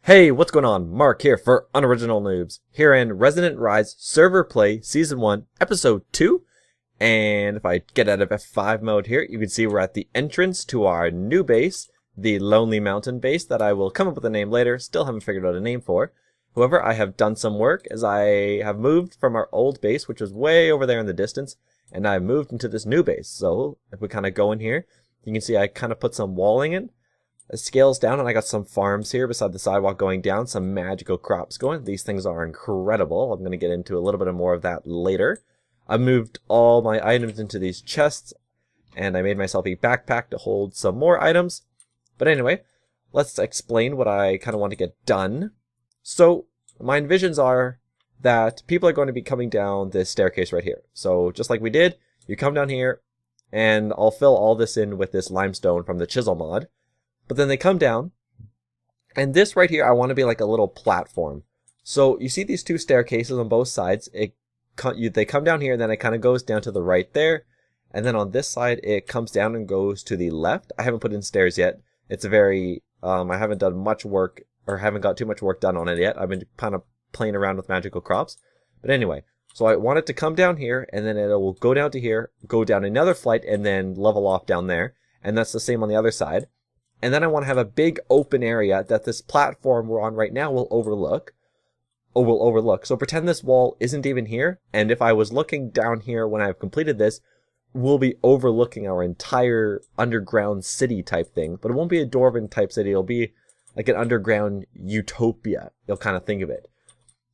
Hey, what's going on? Mark here for Unoriginal Noobs, here in Resonant Rise Server Play Season 1, Episode 2. And if I get out of F5 mode here, you can see we're at the entrance to our new base, the Lonely Mountain base that I will come up with a name later, still haven't figured out a name for. However, I have done some work as I have moved from our old base, which was way over there in the distance, and I've moved into this new base. So if we kind of go in here, you can see I kind of put some walling in. It scales down, and I got some farms here beside the sidewalk going down, some magical crops going. These things are incredible. I'm going to get into a little bit more of that later. I moved all my items into these chests, and I made myself a backpack to hold some more items. But anyway, let's explain what I kind of want to get done. So, my envisions are that people are going to be coming down this staircase right here. So, just like we did, you come down here, and I'll fill all this in with this limestone from the chisel mod. But then they come down, and this right here, I want to be like a little platform. So you see these two staircases on both sides. They come down here, and then it kind of goes down to the right there. And then on this side, it comes down and goes to the left. I haven't put in stairs yet. It's I haven't done much work, or haven't got too much work done on it yet. I've been kind of playing around with magical crops. But anyway, so I want it to come down here, and then it will go down to here, go down another flight, and then level off down there. And that's the same on the other side. And then I want to have a big open area that this platform we're on right now will overlook. So pretend this wall isn't even here. And if I was looking down here when I've completed this, we'll be overlooking our entire underground city type thing. But it won't be a Dwarven type city. It'll be like an underground utopia. You'll kind of think of it.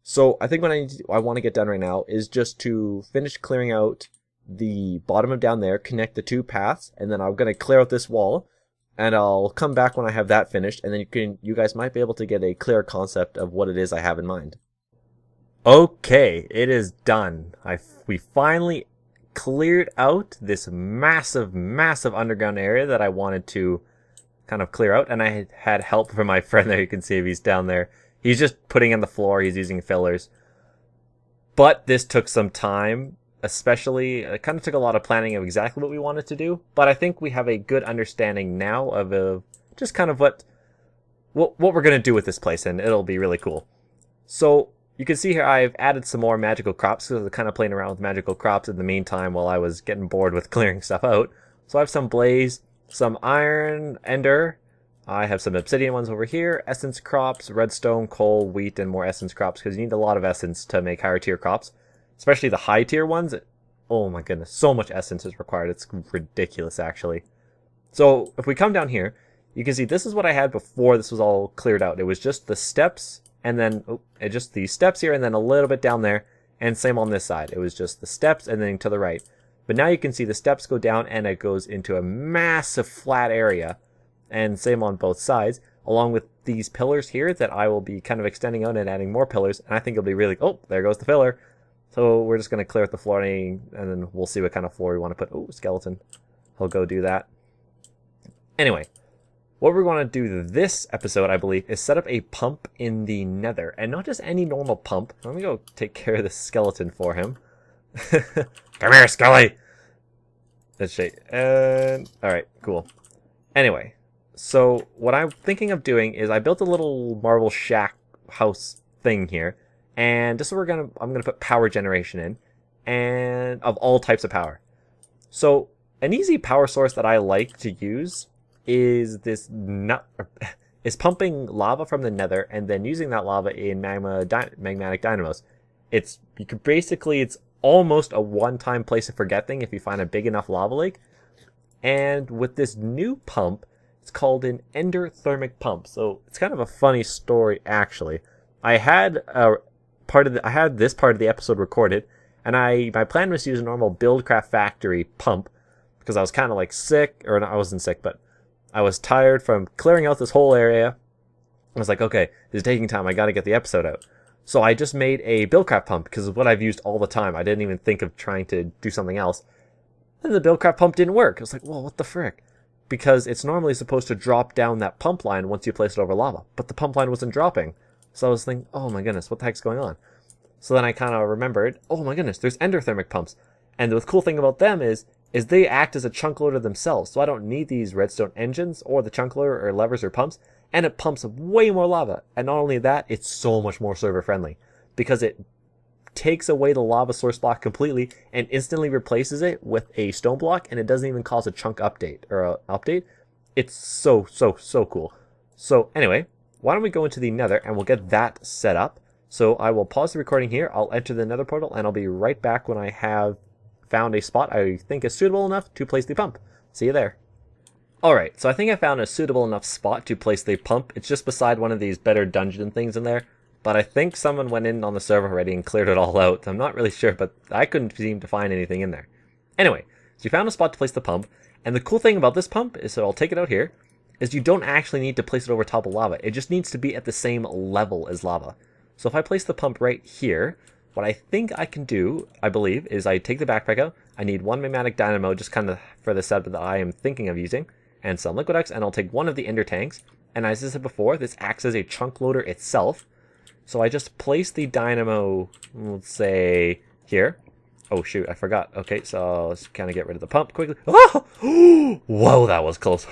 So I think what I want to get done right now is just to finish clearing out the bottom of down there, connect the two paths, and then I'm going to clear out this wall. And I'll come back when I have that finished, and then you guys might be able to get a clear concept of what it is I have in mind. Okay, it is done. We finally cleared out this massive underground area that I wanted to kind of clear out, and I had help from my friend there. You can see if he's down there. He's just putting in the floor. He's using fillers. But this took some time. Especially, it kind of took a lot of planning of exactly what we wanted to do, but I think we have a good understanding now of just kind of what we're going to do with this place, and it'll be really cool. So, you can see here I've added some more magical crops, because I was kind of playing around with magical crops in the meantime while I was getting bored with clearing stuff out. So I have some blaze, some iron, ender, I have some obsidian ones over here, essence crops, redstone, coal, wheat, and more essence crops, because you need a lot of essence to make higher tier crops. Especially the high tier ones. Oh my goodness, so much essence is required. It's ridiculous, actually. So if we come down here, you can see this is what I had before this was all cleared out. It was just the steps, and then just the steps here, and then a little bit down there, and same on this side. It was just the steps, and then to the right. But now you can see the steps go down, and it goes into a massive flat area, and same on both sides, along with these pillars here that I will be kind of extending out and adding more pillars, and I think it'll be really... Oh, there goes the pillar. So we're just going to clear out the flooring, and then we'll see what kind of floor we want to put. Oh, skeleton. He'll go do that. Anyway, what we're going to do this episode, I believe, is set up a pump in the nether. And not just any normal pump. Let me go take care of this skeleton for him. Come here, Skelly! Let's see. Alright, cool. Anyway, so what I'm thinking of doing is I built a little marble shack house thing here. And this is where I'm gonna put power generation in, and of all types of power. So an easy power source that I like to use is is pumping lava from the nether and then using that lava in magmatic dynamos. It's almost a one-time place to forget thing if you find a big enough lava lake. And with this new pump, it's called an endothermic pump. So it's kind of a funny story, actually. I had this part of the episode recorded, and my plan was to use a normal Buildcraft Factory pump, because I was kind of like sick, or no, I wasn't sick, but I was tired from clearing out this whole area. I was like, okay, this is taking time, I gotta get the episode out. So I just made a Buildcraft pump, because it's what I've used all the time. I didn't even think of trying to do something else. And the Buildcraft pump didn't work. I was like, well, what the frick? Because it's normally supposed to drop down that pump line once you place it over lava, but the pump line wasn't dropping. So I was thinking, oh my goodness, what the heck's going on? So then I kind of remembered, oh my goodness, there's endothermic pumps. And the cool thing about them is they act as a chunk loader themselves. So I don't need these redstone engines or the chunk loader or levers or pumps. and it pumps way more lava. And not only that, it's so much more server friendly because it takes away the lava source block completely and instantly replaces it with a stone block, and it doesn't even cause a chunk update or a update. It's so cool. So anyway, why don't we go into the nether and we'll get that set up. So I will pause the recording here, I'll enter the nether portal, and I'll be right back when I have found a spot I think is suitable enough to place the pump. See you there. Alright, so I think I found a suitable enough spot to place the pump. It's just beside one of these better dungeon things in there. But I think someone went in on the server already and cleared it all out. I'm not really sure, but I couldn't seem to find anything in there. Anyway, so you found a spot to place the pump. And the cool thing about this pump is, so I'll take it out here, is you don't actually need to place it over top of lava. It just needs to be at the same level as lava. So if I place the pump right here, what I think I can do, I believe, is I take the backpack out. I need one magmatic dynamo just kind of for the setup that I am thinking of using, and some liquidex, and I'll take one of the ender tanks. And as I said before, this acts as a chunk loader itself. So I just place the dynamo, let's say, here. Oh shoot, I forgot. Okay, so let's kind of get rid of the pump quickly. Oh! Whoa, that was close.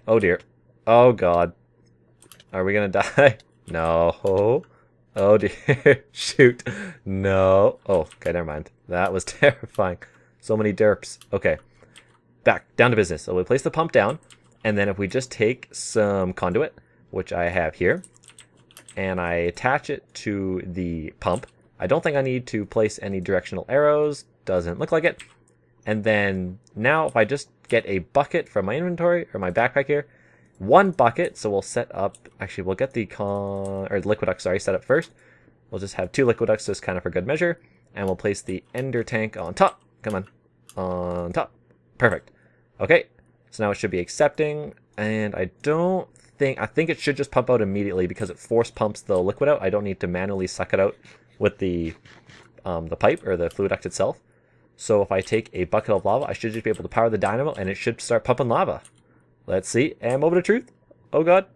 Oh dear. Oh god. Are we gonna die? No. Oh dear. Shoot. No. Oh, okay, never mind. That was terrifying. So many derps. Okay. Back, down to business. So we place the pump down, and then if we just take some conduit, which I have here, and I attach it to the pump. I don't think I need to place any directional arrows. Doesn't look like it. And then now if I just get a bucket from my inventory, or my backpack here, one bucket, so we'll set up, actually we'll get the liquidex, sorry, set up first. We'll just have 2 liquidex just kind of for good measure, and we'll place the ender tank on top. Come on, on top. Perfect. Okay, so now it should be accepting, and I think it should just pump out immediately because it force pumps the liquid out. I don't need to manually suck it out with the pipe or the fluid duct itself. So if I take a bucket of lava, I should just be able to power the dynamo and it should start pumping lava. Let's see, and moment of truth. Oh god,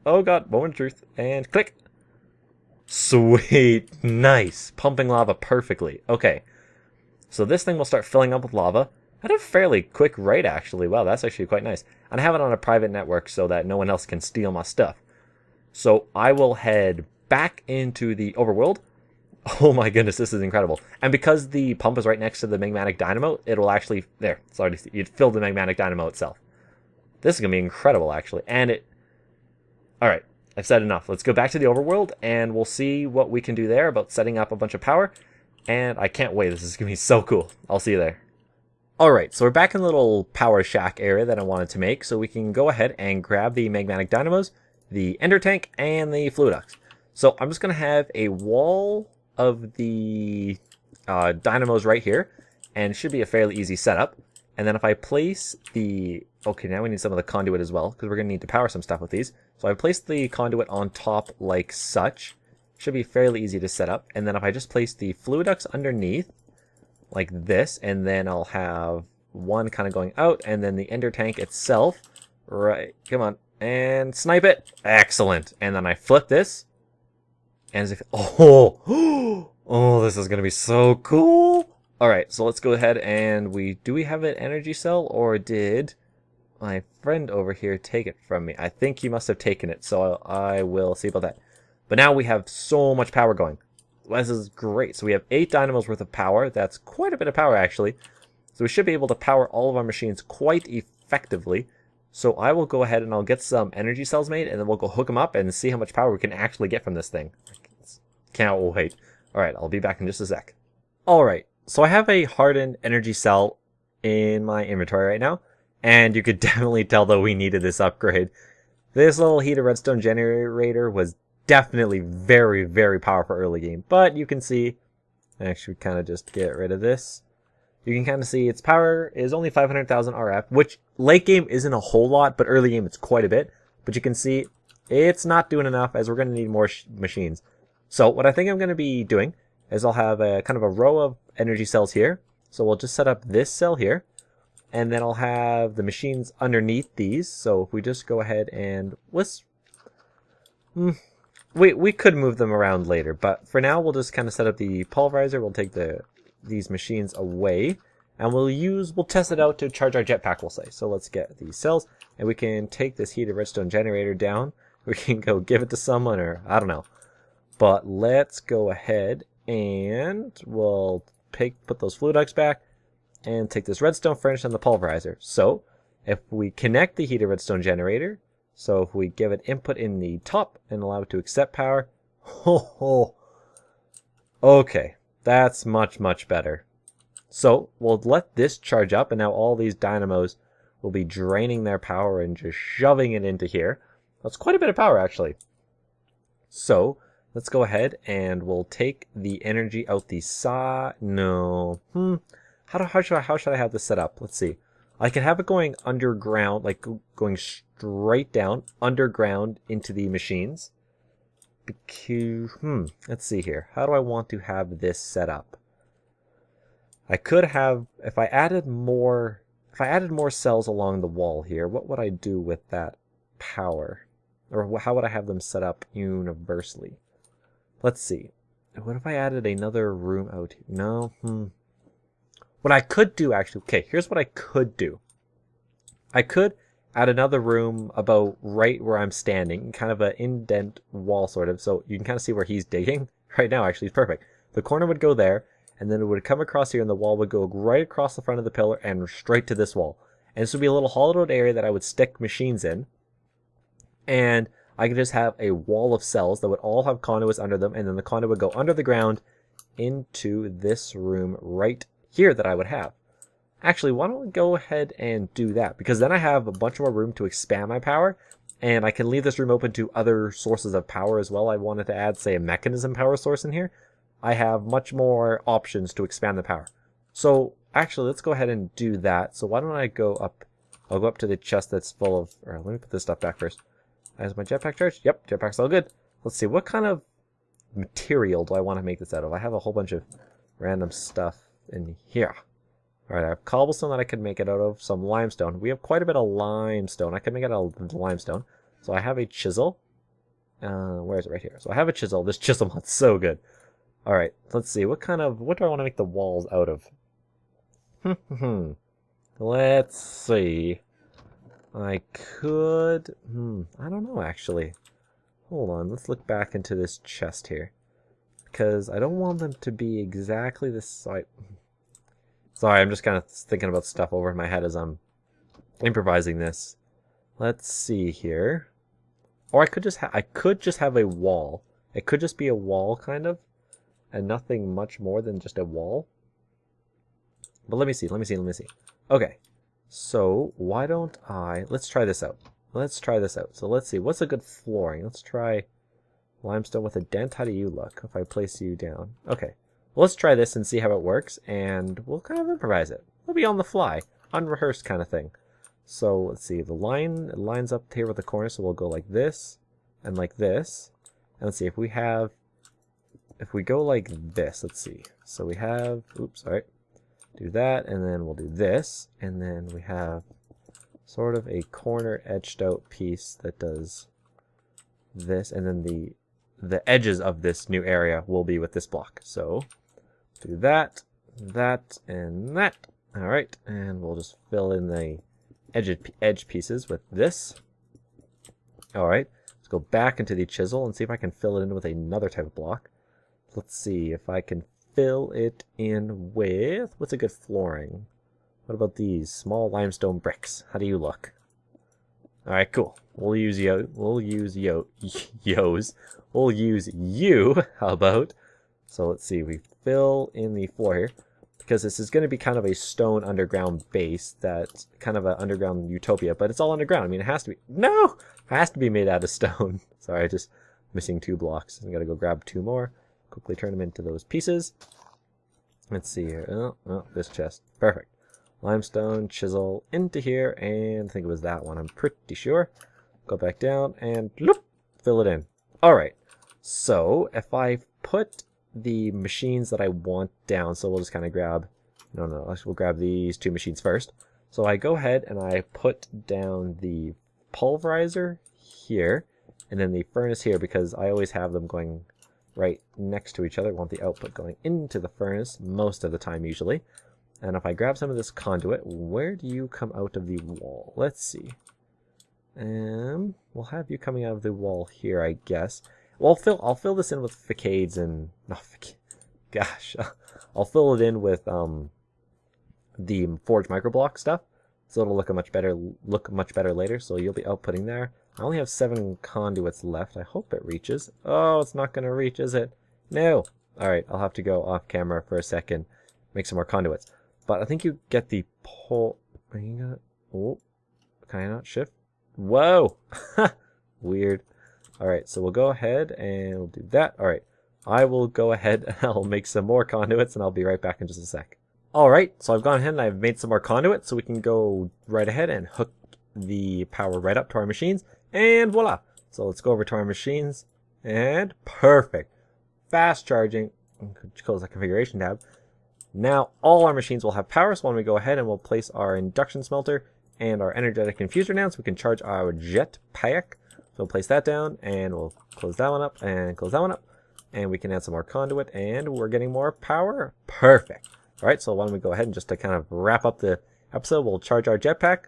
moment of truth, and click. Sweet, nice, pumping lava perfectly. Okay, so this thing will start filling up with lava at a fairly quick rate, actually. Wow, that's actually quite nice. And I have it on a private network so that no one else can steal my stuff. So I will head back into the overworld. Oh my goodness, this is incredible. And because the pump is right next to the magmatic dynamo, it'll actually, there, sorry, you'd fill the magmatic dynamo itself. This is going to be incredible, actually. And it, alright, I've said enough. Let's go back to the overworld and we'll see what we can do there about setting up a bunch of power. And I can't wait, this is going to be so cool. I'll see you there. Alright, so we're back in the little power shack area that I wanted to make, so we can go ahead and grab the magmatic dynamos, the ender tank, and the fluid ducts. So I'm just going to have a wall of the dynamos right here, and it should be a fairly easy setup. And then if I place the, okay, now we need some of the conduit as well, because we're going to need to power some stuff with these. So I place the conduit on top like such. Should be fairly easy to set up. And then if I just place the fluid ducts underneath, like this, and then I'll have one kind of going out, and then the ender tank itself, right, come on, and snipe it, excellent, and then I flip this, and as if, oh, this is gonna be so cool. Alright, so let's go ahead and do we have an energy cell, or did my friend over here take it from me? I think he must have taken it, so I will see about that. But now we have so much power going. This is great. So we have 8 dynamos worth of power. That's quite a bit of power, actually. So we should be able to power all of our machines quite effectively. So I will go ahead and I'll get some energy cells made, and then we'll go hook them up and see how much power we can actually get from this thing. Can't wait. Alright, I'll be back in just a sec. Alright, so I have a hardened energy cell in my inventory right now, and you could definitely tell that we needed this upgrade. This little heated redstone generator was definitely very powerful early game, but you can see, actually kind of just get rid of this, you can kind of see its power is only 500,000 RF, which late game isn't a whole lot, but early game it's quite a bit. But you can see it's not doing enough, as we're going to need more machines. So what I think I'm going to be doing is I'll have a kind of a row of energy cells here. So we'll just set up this cell here, and then I'll have the machines underneath these. So if we just go ahead and let's we could move them around later, but for now we'll just kind of set up the pulverizer. We'll take these machines away, and we'll test it out to charge our jetpack, we'll say. So let's get these cells, and we can take this heated redstone generator down. We can go give it to someone, or I don't know. But let's go ahead and we'll put those flue ducts back and take this redstone furnace and the pulverizer. So if we connect the heated redstone generator, so if we give it input in the top and allow it to accept power, okay, that's much better. So we'll let this charge up, and now all these dynamos will be draining their power and just shoving it into here. That's quite a bit of power, actually. So let's go ahead and we'll take the energy out the side. No. How should I have this set up? Let's see. I can have it going underground, like going straight down underground into the machines. Because, let's see here. How do I want to have this set up? I could have, if I added more cells along the wall here, what would I do with that power? Or how would I have them set up universally? Let's see. What if I added another room out here? No. What I could do, actually, okay, here's what I could do. I could add another room about right where I'm standing, kind of an indent wall sort of, so you can kind of see where he's digging. Right now, actually, it's perfect. The corner would go there, and then it would come across here, and the wall would go right across the front of the pillar and straight to this wall. And this would be a little hollowed out area that I would stick machines in. And I could just have a wall of cells that would all have conduits under them, and then the conduit would go under the ground into this room right here that I would have. Actually, why don't we go ahead and do that? Because then I have a bunch more room to expand my power, and I can leave this room open to other sources of power as well. I wanted to add, say, a mechanism power source in here. I have much more options to expand the power. So actually, let's go ahead and do that. So why don't I go up? I'll go up to the chest that's full of, or let me put this stuff back first. Is my jetpack charged? Yep, jetpack's all good. Let's see, what kind of material do I want to make this out of? I have a whole bunch of random stuff in here. Alright, I have cobblestone that I could make it out of, some limestone. We have quite a bit of limestone. I can make it out of limestone. So I have a chisel. Where is it? Right here. So I have a chisel. This chisel mod's so good. Alright, let's see. What do I want to make the walls out of? Let's see. I could... I don't know, actually. Hold on, let's look back into this chest here. Because I don't want them to be exactly this size. Sorry, I'm just kind of thinking about stuff over in my head as I'm improvising this. Let's see here. Or I could just have a wall. It could just be a wall, kind of. And nothing much more than just a wall. But let me see. Okay. So, why don't let's try this out. So let's see, what's a good flooring? Let's try limestone with a dent. How do you look if I place you down? Okay. Well, let's try this and see how it works, and we'll kind of improvise it. It'll be on the fly, unrehearsed kind of thing. So, let's see, it lines up here with the corner, so we'll go like this, and like this. And let's see, if we go like this, let's see. So we have, oops, sorry. Do that, and then we'll do this, and then we have sort of a corner etched out piece that does this, and then the edges of this new area will be with this block. So do that, that, and that. Alright, and we'll just fill in the edge pieces with this. Alright, let's go back into the chisel and see if I can fill it in with another type of block. Let's see if I can fill it in with, what's a good flooring? What about these small limestone bricks? How do you look? Alright, cool. We'll use you. How about? So let's see, we fill in the floor here, because this is going to be kind of a stone underground base, that's kind of an underground utopia, but it's all underground. I mean, it has to be, no! It has to be made out of stone. Sorry, just missing 2 blocks. I gotta go grab 2 more. Quickly turn them into those pieces. Let's see here. Oh, this chest. Perfect. Limestone, chisel into here, and I think it was that one. I'm pretty sure. Go back down and loop, fill it in. Alright. So, if I put the machines that I want down, so we'll just kind of grab... we'll grab these 2 machines first. So I go ahead and I put down the pulverizer here, and then the furnace here, because I always have them going right next to each other. I want the output going into the furnace most of the time usually. And if I grab some of this conduit, where do you come out of the wall? Let's see. We'll have you coming out of the wall here, I guess. Well, I'll fill this in with facades and gosh, I'll fill it in with the forged microblock stuff, so it'll look much better later. So you'll be outputting there. I only have 7 conduits left. I hope it reaches. Oh, it's not gonna reach, is it? No. All right, I'll have to go off camera for a second, make some more conduits. But I think you get the pole. Oh, can I not shift? Whoa! Weird. Alright, so we'll go ahead and we'll do that. Alright, I will go ahead and I'll make some more conduits and I'll be right back in just a sec. Alright, so I've gone ahead and I've made some more conduits, so we can go right ahead and hook the power right up to our machines. And voila! So let's go over to our machines. And perfect! Fast charging. Close that configuration tab. Now all our machines will have power, so when we go ahead and we'll place our induction smelter and our energetic infuser down, so we can charge our jet pack. So we'll place that down and we'll close that one up and close that one up. And we can add some more conduit and we're getting more power. Perfect. Alright, so why don't we go ahead and just to kind of wrap up the episode, we'll charge our jetpack.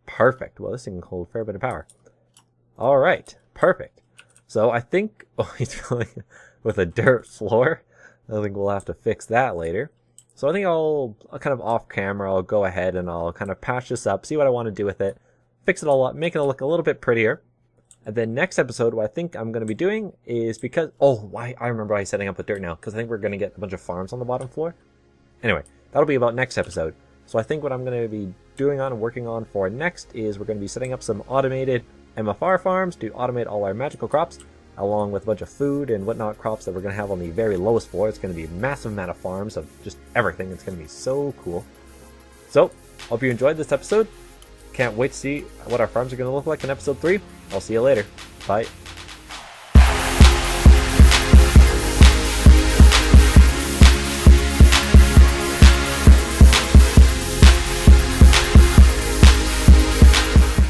Perfect. Well, this thing can hold a fair bit of power. Alright, perfect. So I think, oh, he's filling with a dirt floor. I think we'll have to fix that later. So I think I'll kind of off camera, I'll go ahead and I'll kind of patch this up, see what I want to do with it, fix it all up, make it look a little bit prettier. And then next episode, what I think I'm going to be doing is because, I remember why he's setting up with dirt now, because I think we're going to get a bunch of farms on the bottom floor. Anyway, that'll be about next episode. So I think what I'm going to be doing on and working on for next is we're going to be setting up some automated MFR farms to automate all our magical crops, along with a bunch of food and whatnot crops that we're going to have on the very lowest floor. It's going to be a massive amount of farms of just everything. It's going to be so cool. So, hope you enjoyed this episode. Can't wait to see what our farms are going to look like in episode 3. I'll see you later. Bye.